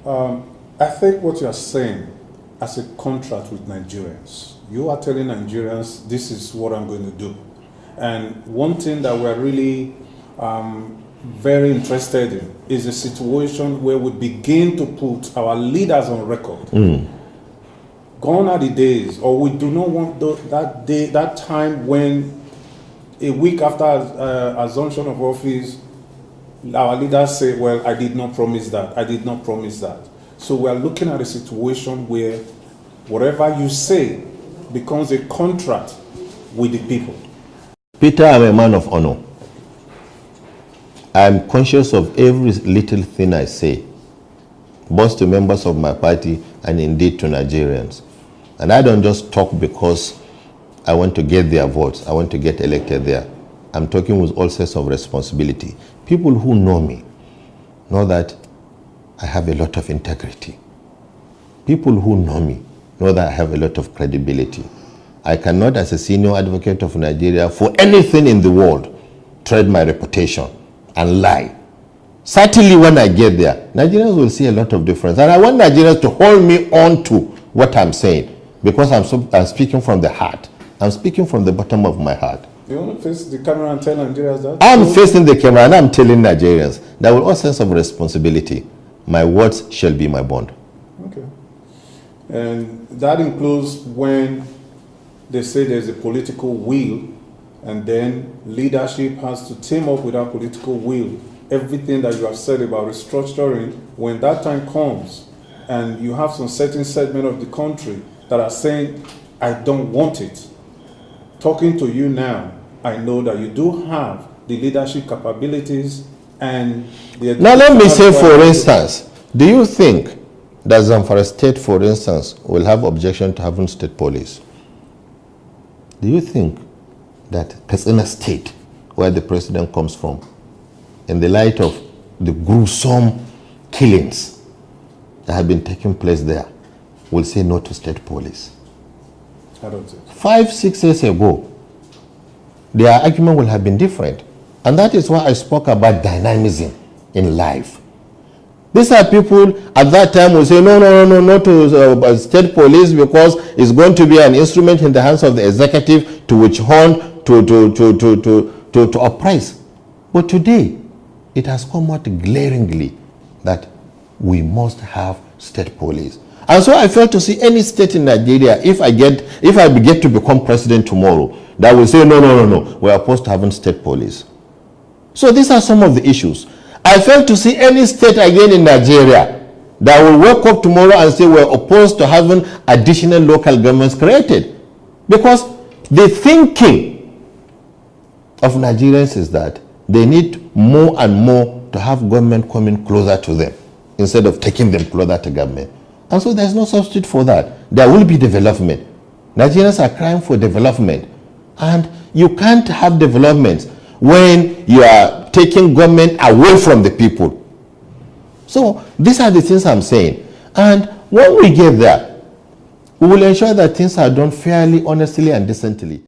I think what you're saying as a contract with Nigerians, you are telling Nigerians, this is what I'm going to do. And one thing that we're really very interested in is a situation where we begin to put our leaders on record. Gone are the days, or we do not want that time when a week after assumption of office, our leaders say, well, I did not promise that, I did not promise that. So we are looking at a situation where whatever you say becomes a contract with the people. Peter, I'm a man of honor. I'm conscious of every little thing I say, both to members of my party and indeed to Nigerians. And I don't just talk because I want to get their votes, I want to get elected there. I'm talking with all sense of responsibility. People who know me know that I have a lot of integrity. People who know me know that I have a lot of credibility. I cannot, as a senior advocate of Nigeria, for anything in the world, trade my reputation and lie. Certainly when I get there, Nigerians will see a lot of difference. And I want Nigerians to hold me on to what I'm saying, because I'm speaking from the heart. I'm speaking from the bottom of my heart. You want to face the camera and tell Nigerians that? I'm facing the camera and I'm telling Nigerians that with all sense of responsibility, my words shall be my bond. Okay. And that includes when they say there's a political will, and then leadership has to team up with that political will. Everything that you have said about restructuring, when that time comes and you have some certain segment of the country that are saying, I don't want it. Talking to you now, I know that you do have the leadership capabilities and the... Now let me say, for instance, do you think that Zamfara State, for instance, will have objection to having state police? Do you think that Katsina State, where the president comes from, in the light of the gruesome killings that have been taking place there, will say no to state police? I don't think. 5-6 years ago, their argument will have been different. And that is why I spoke about dynamism in life. These are people at that time who say, no to state police, because it's going to be an instrument in the hands of the executive to which hunt, to oppress. But today, it has come out glaringly that we must have state police. And so I fail to see any state in Nigeria, if I get to become president tomorrow, that will say, no, we're opposed to having state police. So these are some of the issues. I fail to see any state again in Nigeria that will wake up tomorrow and say we're opposed to having additional local governments created. Because the thinking of Nigerians is that they need more and more to have government coming closer to them instead of taking them closer to government. And so there's no substitute for that. There will be development. Nigerians are crying for development. And you can't have development when you are taking government away from the people. So these are the things I'm saying. And when we get there, we will ensure that things are done fairly, honestly, and decently.